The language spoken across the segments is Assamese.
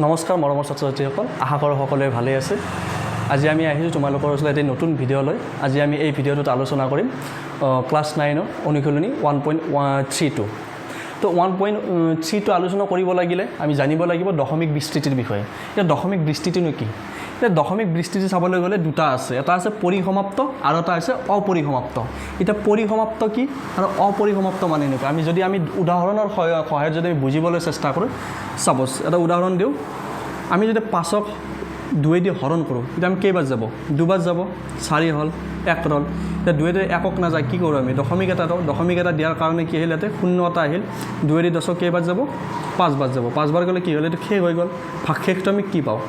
নমস্কাৰ মৰমৰ ছাত্ৰ ছাত্ৰীসকল, আশা কৰোঁ সকলোৱে ভালে আছে। আজি আমি আহিছোঁ তোমালোকৰ ওচৰত এটা নতুন ভিডিঅ' লৈ। আজি আমি এই ভিডিঅ'টোত আলোচনা কৰিম ক্লাছ 9ৰ অনুশীলনী 1.32। তো 1.32 আলোচনা কৰিব লাগিলে আমি জানিব লাগিব দশমিক বিস্তৃতিৰ বিষয়ে। এতিয়া দশমিক বিস্তৃতিনো কি? এতিয়া দশমিক বিস্তৃতি চাবলৈ গ'লে দুটা আছে, এটা আছে পৰিসমাপ্ত আৰু এটা আছে অপৰিসমাপ্ত। এতিয়া পৰিসমাপ্ত কি আৰু অপৰিসমাপ্ত মানে এনেকুৱা, আমি উদাহৰণৰ সহায়ত যদি আমি বুজিবলৈ চেষ্টা কৰোঁ। চাপ'জ এটা উদাহৰণ দিওঁ, আমি যদি 5ক 2 দি হৰণ কৰোঁ, তেতিয়া আমি কেইবাৰ যাব? 2 বাৰ যাব, 4 হ'ল, 1 ৰ'ল। এতিয়া 2 দি 1ক নাযায়, কি কৰোঁ আমি? দশমিক এটা দিওঁ, দশমিক এটা দিয়াৰ কাৰণে কি আহিল? ইয়াতে 0 এটা আহিল। 2 দি 10ক কেইবাৰ যাব? 5 বাৰ যাব। 5 বাৰ গ'লে কি হ'ল? এইটো শেষ হৈ গ'ল। ভাগশেষটো আমি কি পাওঁ?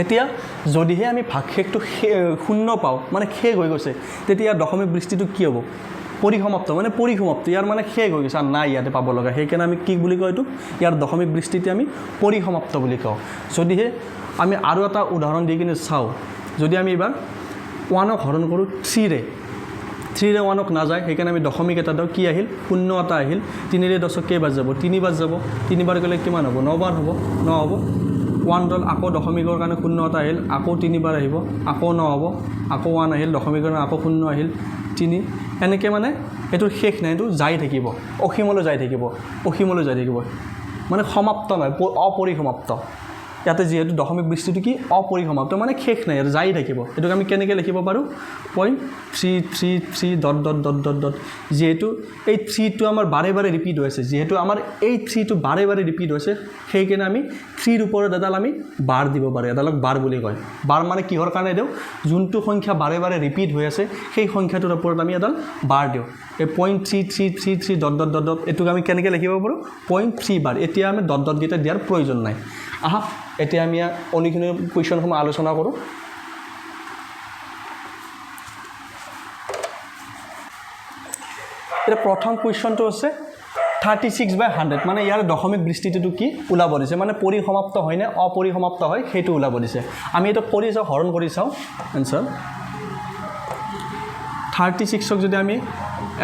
এতিয়া যদিহে আমি ভাগশেষটো 0 পাওঁ, মানে শেষ হৈ গৈছে, তেতিয়া দশমিক বিস্তৃতিটো কি হ'ব? পৰিসমাপ্ত, মানে পৰিসমাপ্ত, ইয়াৰ মানে শেষ হৈ গৈছে আৰু নাই ইয়াতে পাব লগা। সেইকাৰণে আমি কি বুলি কওঁ? এইটো ইয়াৰ দশমিক বিস্তৃতি আমি পৰিসমাপ্ত বুলি কওঁ। যদিহে আমি আৰু এটা উদাহৰণ দি কিনে চাওঁ, যদি আমি এইবাৰ 1ক হৰণ কৰোঁ 3ৰে 1ক নাযায়, সেইকাৰণে আমি দশমিক এটা দিওঁ, কি আহিল? 0 এটা আহিল। 3 দি 10ক কেইবাৰ যাব? 3 বাৰ যাব। 3 বাৰ গ'লে কিমান হ'ব? 9 বাৰ হ'ব। 9 হ'ব। 1 ৰ'ল, আকৌ দশমিকৰ কাৰণে 0 এটা আহিল, আকৌ 3 বাৰ আহিব, আকৌ 9 হ'ব, আকৌ 1 আহিল, দশমিকৰ কাৰণে আকৌ 0 আহিল, 3। এনেকৈ মানে এইটোৰ শেষ নাই, এইটো যাই থাকিব, অসীমলৈ যাই থাকিব, অসীমলৈ যাই থাকিব, মানে সমাপ্ত নহয়, অপৰিসমাপ্ত। ইয়াতে যিহেতু দশমিক বিস্তৃতি কি? অপৰিসমাপ্ত, মানে শেষ নাই, ইয়াত যাই থাকিব। এইটোক আমি কেনেকৈ লিখিব পাৰোঁ? 0.333... যিহেতু এই 3টো আমাৰ বাৰে বাৰে ৰিপিট হৈছে, যিহেতু আমাৰ এই 3টো বাৰে বাৰে ৰিপিট হৈছে, সেইকাৰণে আমি 3ৰ ওপৰত এডাল আমি বাৰ দিব পাৰোঁ। এডালক বাৰ বুলি কয়। বাৰ মানে কিহৰ কাৰণে দিওঁ? যোনটো সংখ্যা বাৰে বাৰে ৰিপিট হৈ আছে, সেই সংখ্যাটোৰ ওপৰত আমি এডাল বাৰ দিওঁ। এই 0.3333... এইটোক আমি কেনেকৈ লিখিব পাৰোঁ? 0.3 বাৰ। এতিয়া আমি ডটকেইটা দিয়াৰ প্ৰয়োজন নাই। আহা, এতিয়া আমি অনুশীলনী কুৱেশ্যনসমূহ আলোচনা কৰোঁ। এতিয়া প্ৰথম কুৱেশ্যনটো আছে 36/100, মানে ইয়াৰ দশমিক বিস্তৃতিটো কি ওলাব দিছে, মানে পৰিসমাপ্ত হয় নে অপৰিসমাপ্ত হয় সেইটো ওলাব দিছে। আমি এইটো কৰি চাওঁ, হৰণ কৰি চাওঁ। এনচাৰ 36ক যদি আমি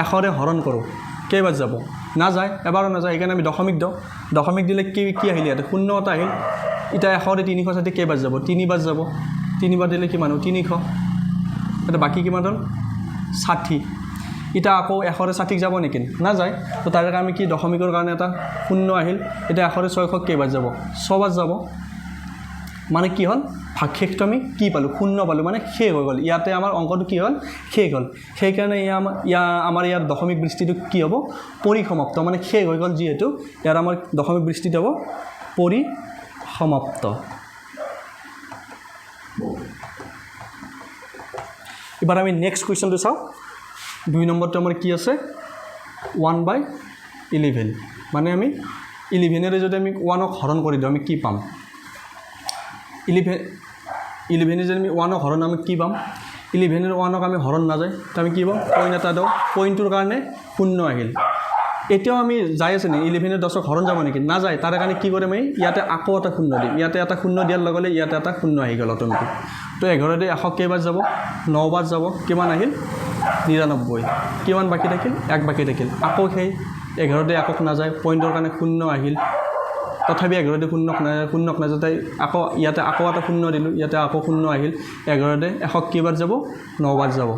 100ৰে হৰণ কৰোঁ, কেইবাৰ যাব? নাযায়, এবাৰো নাযায়, সেইকাৰণে আমি দশমিক দিওঁ। দশমিক দিলে কি আহিল? ইয়াতে 0 এটা আহিল। এতিয়া 100ৰে 360 কেইবাৰ যাব? 3 বাৰ যাব। 3 বাৰ দিলে কিমান হ'ল? 300। এতিয়া বাকী কিমান হ'ল? 60। এতিয়া আকৌ 100ৰে 60ক যাব নেকি? নাযায়। তো তাৰ কাৰণে আমি কি? দশমিকৰ কাৰণে এটা 0 আহিল। এতিয়া 100ৰে 600ক কেইবাৰ যাব? 6 বাৰ যাব। মানে কি হ'ল? ভাগশেষটো আমি কি পালোঁ? 0 পালোঁ, মানে শেষ হৈ গ'ল। ইয়াতে আমাৰ অংকটো কি হ'ল? শেষ হ'ল। সেইকাৰণে আমাৰ ইয়াৰ দশমিক বিস্তৃতিটো কি হ'ব? পৰিসমাপ্ত, মানে শেষ হৈ গ'ল। যিহেতু ইয়াৰ আমাৰ দশমিক বিস্তৃতি হ'ব পৰিসমাপ্ত। এবাৰ আমি নেক্সট কুৱেশ্যনটো চাওঁ। 2 নম্বৰটো আমাৰ কি আছে? 1/11, মানে আমি 11ৰে যদি আমি 1ক হৰণ কৰি দিওঁ, আমি কি পাম? 11ৰে যদি আমি 1ক হৰণ, আমি কি পাম? 11ৰে 1ক আমি হৰণ নাযায়, তো আমি কি পাম? পইণ্ট এটা দিওঁ, পইণ্টটোৰ কাৰণে 0 আহিল। এতিয়াও আমি যাই আছে নেকি? 11ৰে 10ক হৰণ যাব নেকি? নাযায়। তাৰ কাৰণে কি কৰিম? আমি ইয়াতে আকৌ এটা 0 দিম। ইয়াতে এটা 0 দিয়াৰ লগে লগে ইয়াতে এটা 0 আহি গ'ল অট'মেটিক। তো 11ৰে 100 কেইবাৰ যাব? 9 বাৰ যাব। কিমান আহিল? 99। কিমান বাকী থাকিল? 1 বাকী থাকিল। আকৌ সেই 11ৰে 1ক নাযায়, পইণ্টৰ কাৰণে 0 আহিল। তথাপি 11ৰে 0ক নাযায়, আকৌ ইয়াতে আকৌ এটা 0 দিলোঁ, ইয়াতে আকৌ 0 আহিল। 11ৰে 100 কেইবাৰ যাব? 9 বাৰ যাব,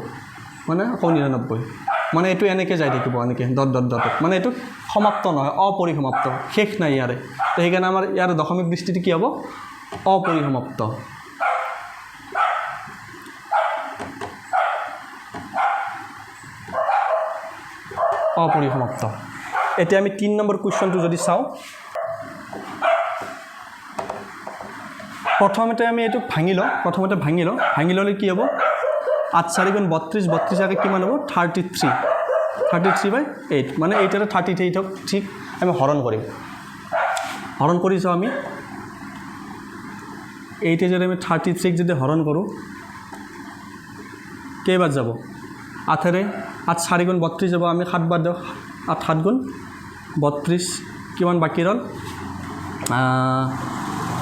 মানে আকৌ 99। মানে এইটো এনেকৈ যাই থাকিব, এনেকৈ ডটত, মানে এইটো সমাপ্ত নহয়, অপৰিসমাপ্ত, শেষ নাই ইয়াৰে। তো সেইকাৰণে আমাৰ ইয়াৰ দশমিক বিস্তৃতি কি হ'ব? অপৰিসমাপ্ত। অপৰিসমাপ্ত। এতিয়া আমি 3 নম্বৰ কুৱেশ্যনটো যদি চাওঁ, প্ৰথমতে আমি এইটো ভাঙি লওঁ। ভাঙি ল'লে কি হ'ব? 8 4 গুণ 32, 32 আগে কিমান হ'ব? 33/8, মানে 8ৰে 38ক ঠিক আমি হৰণ কৰিম। হৰণ কৰি চাওঁ আমি 8 যদি আমি 33ক যদি হৰণ কৰোঁ, কেইবাৰ যাব? 8ৰে 8 4 গুণ 32 যাব, আমি 7 বাৰ দিওঁ। 8 7 গুণ 32, কিমান বাকী ৰ'ল?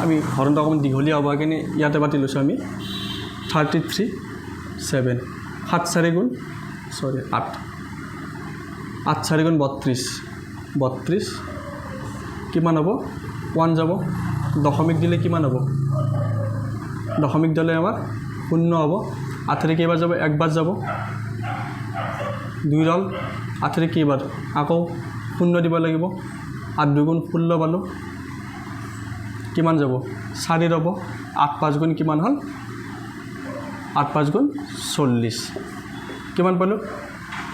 আমি হৰণটো অকণমান দীঘলীয়া হ'ব কাৰণে ইয়াতে পাতি লৈছোঁ আমি 33 7। 7 4 গুণ 8 8 4 গুণ 32 কিমান হ'ব? 1 যাব, দশমিক দিলে কিমান হ'ব দশমিক দিলে আমাৰ শূন্য হ'ব আঠেৰে কেইবাৰ যাব একবাৰ যাব 2 ৰল আঠেৰে কেইবাৰ আকৌ শূন্য দিব লাগিব 8 2 গুণ 16 পালোঁ কিমান যাব 4 ৰ'ব 8 5 গুণ কিমান হ'ল 8 5 গুণ 40 কিমান পালোঁ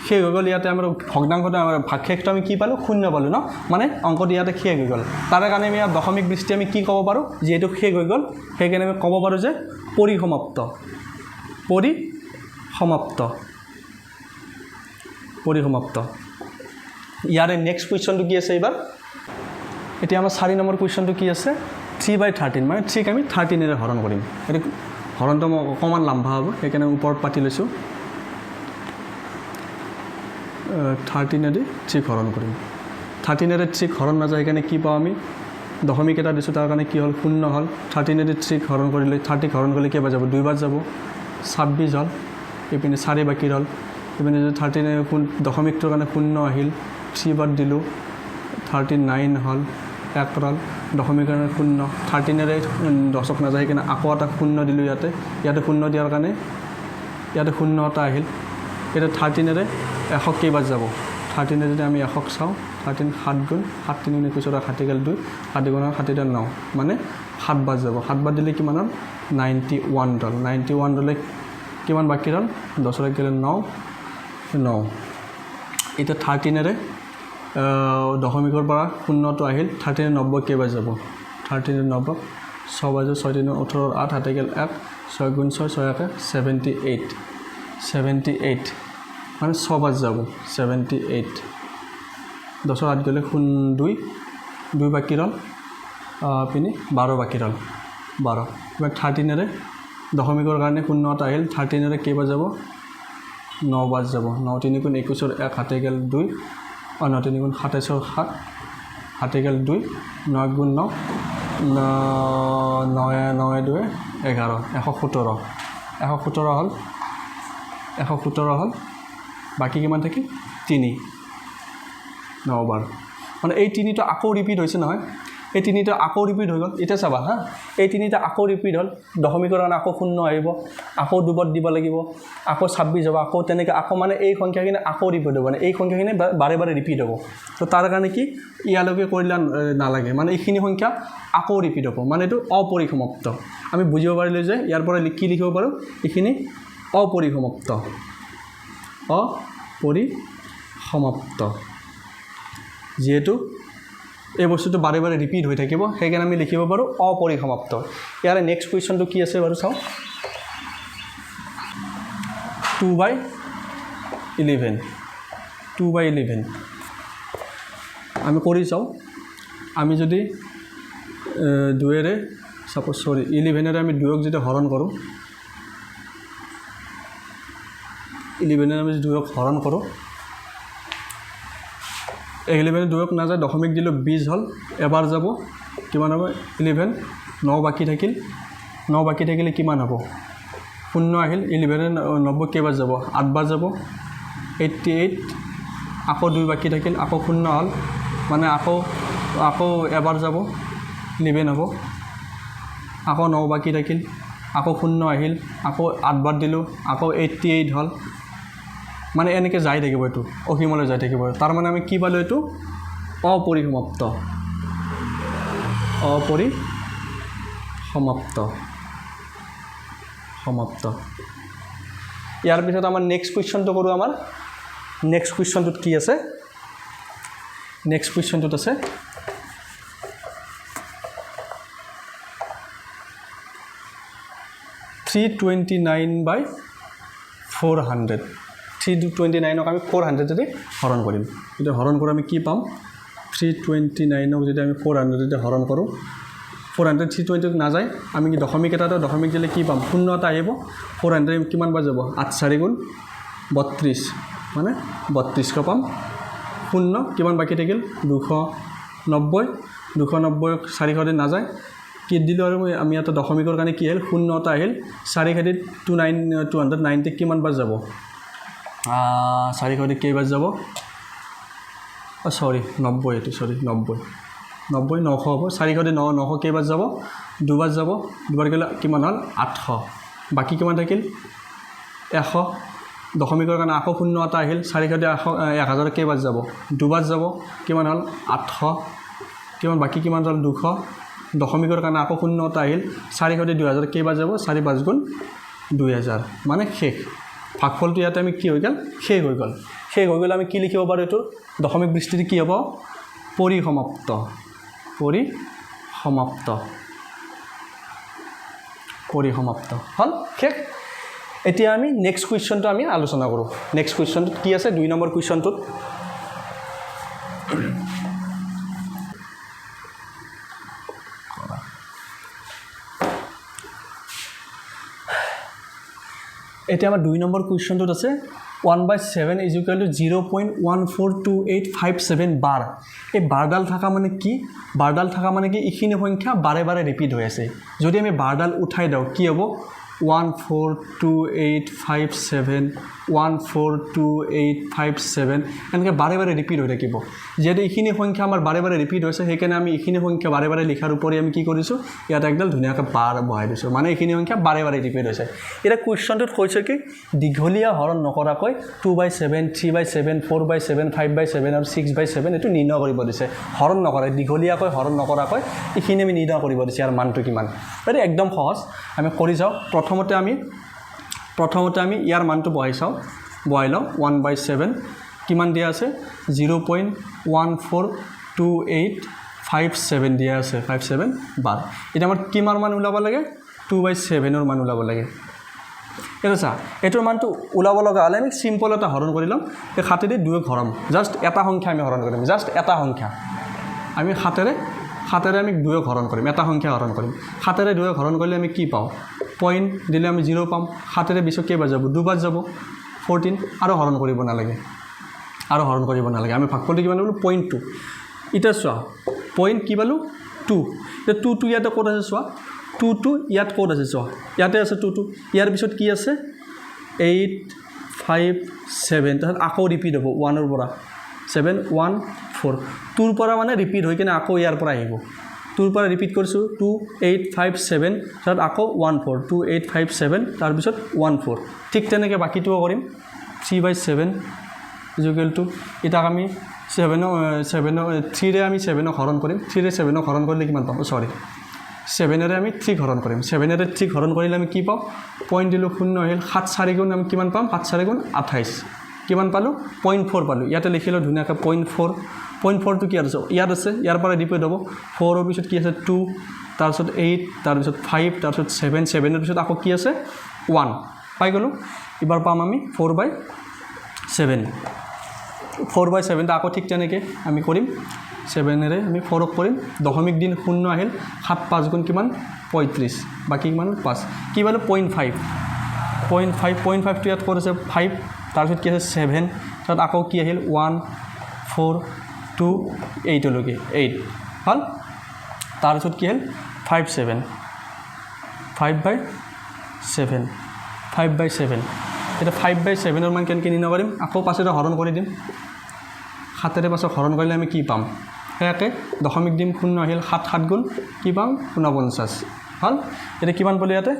শেষ হৈ গ'ল ইয়াতে আমাৰ ভগ্নাংশটো আমাৰ ভাগশেষটো আমি কি পালোঁ শূন্য পালোঁ ন মানে অংকটো ইয়াতে শেষ হৈ গ'ল তাৰ কাৰণে আমি ইয়াত দশমিক দৃষ্টি আমি কি ক'ব পাৰোঁ যিহেতু শেষ হৈ গ'ল সেইকাৰণে আমি ক'ব পাৰোঁ যে পৰিসমাপ্ত ইয়াৰে নেক্সট কুৱেশ্যনটো কি আছে এইবাৰ এতিয়া আমাৰ 4 নম্বৰ কুৱেশ্যনটো কি আছে 3/13 মানে 3ক আমি 13 হৰণ কৰিম এইটো হৰণটো অকণমান লম্বা হ'ব সেইকাৰণে ওপৰত পাতি লৈছোঁ 13 3 হৰণ কৰিম 13 3 হৰণ নাযায় সেইকাৰণে কি পাওঁ আমি দশমিক এটা দিছোঁ তাৰ কাৰণে কি হ'ল শূন্য হ'ল 13 3 হৰণ কৰিলে 30 হৰণ কৰিলে কেইবাৰ যাব 2 বাৰ যাব 26 হ'ল এইপিনে 4 বাকী হ'ল এইপিনে যদি 13 দশমিকটোৰ কাৰণে শূন্য আহিল 3 বাৰ দিলোঁ 39 হ'ল 1 ৰল দশমিকৰ কাৰণে শূন্য 13 দশক নাযায় সেইকাৰণে আকৌ এটা শূন্য দিলোঁ ইয়াতে শূন্য দিয়াৰ কাৰণে ইয়াতে শূন্য এটা আহিল এতিয়া 13 100 কেইবাৰ যাব 13 যদি আমি 100 চাওঁ 13 7 গুণ 7 3 21 60 গেল 2 7 গুণ 7 9 মানে 7 বাৰ যাব 7 বাৰ দিলে কিমান হ'ল 91 ৰল 91 ৰলে কিমান বাকী ৰল 10 গেলে 9 এতিয়া 13 দশমিকৰ পৰা শূন্যটো আহিল 13 90 কেইবাৰ যাব 13 90 6 বাৰ 6 3 18 8 7 গেল 1 6 গুণ 6 6 1 78 মানে 6 বাৰ যাব 78 10 8 গ'লে 2 বাকী ৰল পিনি 12 বাকী ৰল 12 এবাৰ 13 দশমিকৰ কাৰণে শূন্য এটা আহিল 13 কেইবাৰ যাব 9 বাৰ যাব 9 3 গুণ 21 1 7 গেল 2 9 3 গুণ 27 7 7 গেল 2 9 গুণ 9 9 2 11 117 হ'ল 117 হ'ল বাকী কিমান থাকিল 3 9 বাৰ মানে এই 3টো আকৌ ৰিপিট হৈছে নহয় এই 3টো আকৌ ৰিপিট হৈ গ'ল এতিয়া চাবা হা এই 3টা আকৌ ৰিপিট হ'ল দশমিকৰ কাৰণে আকৌ শূন্য আহিব আকৌ দুবাৰ দিব লাগিব আকৌ 26 হ'ব আকৌ তেনেকৈ আকৌ মানে এই সংখ্যাখিনি আকৌ ৰিপিট হ'ব মানে এই সংখ্যাখিনি বাৰে বাৰে ৰিপিট হ'ব তো তাৰ কাৰণে কি ইয়ালৈকে কৰিলে নালাগে মানে এইখিনি সংখ্যা আকৌ ৰিপিট হ'ব মানে এইটো অপৰিসমাপ্ত আমি বুজিব পাৰিলোঁ যে ইয়াৰ পৰা কি লিখিব পাৰোঁ এইখিনি অপৰিসমাপ্ত যিহেতু এই বস্তুটো বাৰে বাৰে ৰিপিট হৈ থাকিব সেইকাৰণে আমি লিখিব পাৰোঁ অপৰিসমাপ্ত ইয়াৰে নেক্সট কুৱেশ্যনটো কি আছে বাৰু চাওঁ 2/11 আমি কৰি চাওঁ আমি যদি 2ৰে সাপোজ 11ৰে আমি 2ক যদি হৰণ কৰোঁ 11ৰে আমি 2ক হৰণ কৰোঁ 11 2ক নাযায় দশমিক দিলোঁ 20 হ'ল এবাৰ যাব কিমান হ'ব 11 9 বাকী থাকিল 9 বাকী থাকিলে কিমান হ'ব শূন্য আহিল 11 90 কেইবাৰ যাব 8 বাৰ যাব 88 আকৌ 2 বাকী থাকিল আকৌ শূন্য হ'ল মানে আকৌ এবাৰ যাব 11 হ'ব আকৌ 9 বাকী থাকিল আকৌ শূন্য আহিল আকৌ 8 বাৰ দিলোঁ আকৌ 88 হ'ল মানে এনেকৈ যাই থাকিব এইটো অসীমলৈ যাই থাকিব তাৰ মানে আমি কি পালোঁ এইটো অপৰিসমাপ্ত ইয়াৰ পিছত আমাৰ নেক্সট কুৱেশ্যনটো কৰোঁ আমাৰ নেক্সট কুৱেশ্যনটোত কি আছে নেক্সট কুৱেশ্যনটোত আছে 329/400 329ক আমি 400 যদি হৰণ কৰিম এতিয়া হৰণ কৰি আমি কি পাম 329ক যদি আমি 400 যদি হৰণ কৰোঁ 400 320ক নাযায় আমি কি দশমিক এটা দশমিক দিলে কি পাম শূন্য এটা আহিব 400 কিমান বাৰ যাব 8 4 গুণ 32 মানে 32ক পাম শূন্য কিমান বাকী থাকিল 290 400 দি নাযায় কি দিলোঁ আৰু আমি এটা দশমিকৰ কাৰণে কি আহিল শূন্য এটা আহিল 4 খাদি 290 কিমান বাৰ যাব 4 খাদি কেইবাৰ যাব 90 এইটো 90 90 900 হ'ব 400 দি 900 কেইবাৰ যাব দুবাৰ যাব দুবাৰ গ'লে কিমান হ'ল 800 বাকি কিমান থাকিল 100 দশমিকৰ কাৰণে আকৌ শূন্য এটা আহিল 400 দি 1000 কেইবাৰ যাব দুবাৰ যাব কিমান হ'ল 800 কিমান বাকি কিমান হ'ল 200 দশমিকৰ কাৰণে আকৌ শূন্য এটা আহিল 400 দি 2000 কেইবাৰ যাব 4 5 গুণ 2000 মানে শেষ ভাগফলটো ইয়াতে আমি কি হৈ গ'ল শেষ হৈ গ'ল আমি কি লিখিব পাৰোঁ এইটো দশমিক বৃষ্টিত কি হ'ব পৰিসমাপ্ত হল শেষ এতিয়া আমি নেক্সট কুৱেশ্যনটো আমি আলোচনা কৰোঁ নেক্সট কুৱেশ্যনটো কি আছে 2 নম্বৰ কুৱেশ্যনটোত এতিয়া আমাৰ 2 নম্বৰ কুৱেশ্যনটোত আছে 1/7 = 0.142857 বাৰ এই বাৰডাল থকা মানে কি বাৰডাল থকা মানে কি ইখিনি সংখ্যা বাৰে বাৰে ৰিপিট হৈ আছে যদি আমি বাৰডাল উঠাই দাও কি হ'ব 142857 142857 এনেকৈ বাৰে বাৰে ৰিপিট হৈ থাকিব যেহেতু এইখিনি সংখ্যা আমাৰ বাৰে বাৰে ৰিপিট হৈছে সেইকাৰণে আমি এইখিনি সংখ্যা বাৰে বাৰে লিখাৰ উপৰি আমি কি কৰিছোঁ ইয়াত একদম ধুনীয়াকৈ বাৰ বহাই দিছোঁ মানে এইখিনি সংখ্যা বাৰে বাৰে ৰিপিট হৈছে এটা কুৱেশ্যনটোত কৈছে কি দীঘলীয়া হৰণ নকৰাকৈ 2/7 3/7 4/7 5/7 আৰু 6/7 এইটো নিৰ্ণয় কৰিব দিছে হৰণ নকৰে দীঘলীয়াকৈ হৰণ নকৰাকৈ এইখিনি আমি নিৰ্ণয় কৰিব দিছে ইয়াৰ মানটো কিমান এইটো একদম সহজ আমি কৰি যাওঁ প্ৰথমতে আমি ইয়াৰ মানটো বহাই লওঁ 1/7 কিমান দিয়া আছে 0.142857 দিয়া আছে 57 বাৰ এটা আমাৰ কিমান মান ওলাব লাগে 2/7 ৰ মান ওলাব লাগে এটা চা এটোৰ মানটো ওলাব লগা হলে আমি সিম্পল এটা হৰণ কৰি লম এই খাতেৰে 2 ঘৰম জাস্ট এটা সংখ্যা আমি হৰণ কৰিম জাস্ট এটা সংখ্যা আমি খাতেৰে আমি 2 হৰণ কৰিম এটা সংখ্যা হৰণ কৰিম খাতেৰে 2 হৰণ কৰিলে আমি কি পাওঁ পইণ্ট দিলে আমি 0 পাম খাতেৰে 20 কেইবাৰ যাব দুবাৰ যাব 14 আৰু হৰণ কৰিব নালাগে আমি ভাগফলটো কিমান পালো 0.2 এটা চোৱা পইণ্ট কি পালো 2 এটা 2 ইয়াতে ক'ত আছে চোৱা 2 ইয়াত ক'ত আছে চোৱা ইয়াতে আছে 2 ইয়াৰ পিছত কি আছে 8 5 7 তাত আকৌ ৰিপিট হ'ব 1 ৰ পৰা 7 1 4 2 পৰা মানে ৰিপিট হৈ কিনে আকৌ ইয়াৰ পৰা আহিব 2 পৰা ৰিপিট কৰিছোঁ 2 8 5 7 তাত আকৌ 1 4 2 8 5 7 তাৰ পিছত 1 4 ঠিক তেনেকৈ বাকিটোও কৰিম 3/7 = এটাক আমি 3 ৰে আমি 7 হৰণ কৰিম 3 ৰে 7 হৰণ কৰিলে কিমান পাম সৰি 7 ৰে আমি 3 হৰণ কৰিম 7 ৰে 3 হৰণ কৰিলে আমি কি পাম পইণ্ট দিলোঁ 0 আহিল 7 4 গুণ আমি কিমান পাম 7 4 গুণ 28 কিমান পালোঁ 0.4 পালোঁ ইয়াতে লিখিলোঁ ধুনীয়াকৈ 0.4 টো কি আছে ইয়াত আছে ইয়াৰ পৰা ৰিপিট হ'ব 4 ৰ পিছত কি আছে 2 তাৰপিছত 8 তাৰপিছত 5 তাৰপিছত 7 7 ৰ পিছত আকৌ কি আছে 1 পাই গ'লোঁ এবাৰ পাম আমি 4/7 4/7 আকৌ ঠিক তেনেকৈ আমি কৰিম 7 ৰে আমি 4 ক কৰিম দশমিক দিন 0 আহিল 7 5 গুণ কিমান 35 বাকি কিমান 5 কি পালোঁ 0.5 টো ইয়াত ক'ত আছে 5 তাৰপিছত কি আছে 7 তাত আকৌ কি আহিল 1 4 2 8 লৈকে 8 হ'ল তাৰপিছত কি হ'ল 5/7 এটা 5/7 ৰ মান কেনেকৈ নিৰ্ণয় কৰিম আকৌ পাছতে হৰণ কৰি দিম 7 ৰে পাছত হৰণ কৰিলে আমি কি পাম সেয়াকে দশমিক দিম 0 আহিল 7 7 গুণ কি পাম 49 হ'ল এটা কিমান পালোঁ ইয়াতে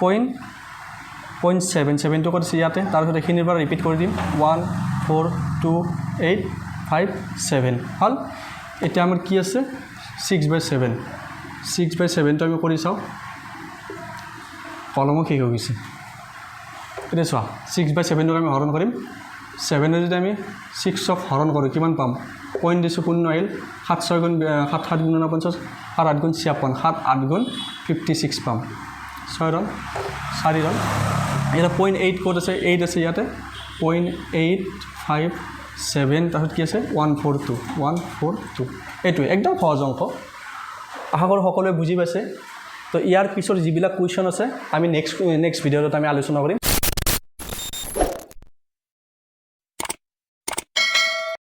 0.7 টো কৰিছে ইয়াতে তাৰপিছত এইখিনিৰ পৰা ৰিপিট কৰি দিম 1 4 2 8 5 7 হ'ল এতিয়া আমাৰ কি আছে 6/7 টো আমি কৰি চাওঁ কলমো শেষ হৈ গৈছে এতিয়া চোৱা 6/7 টোক আমি হৰণ কৰিম 7 যদি আমি 6ক হৰণ কৰোঁ কিমান পাম পইণ্ট দিছোঁ 0 আহিল 7 6 গুণ 7 7 গুণ 49 7 8 গুণ 56 7 8 গুণ 56 পাম 6 ৰন 4 ৰন এটা 0.8 ক'ত আছে 8 আছে ইয়াতে 0.857 তাৰপিছত কি আছে 142 এইটোৱে একদম সহজ অংক আশা কৰোঁ সকলোৱে বুজি পাইছে তো ইয়াৰ পিছৰ যিবিলাক কুৱেশ্যন আছে আমি নেক্সট ভিডিঅ'ত আমি আলোচনা কৰিম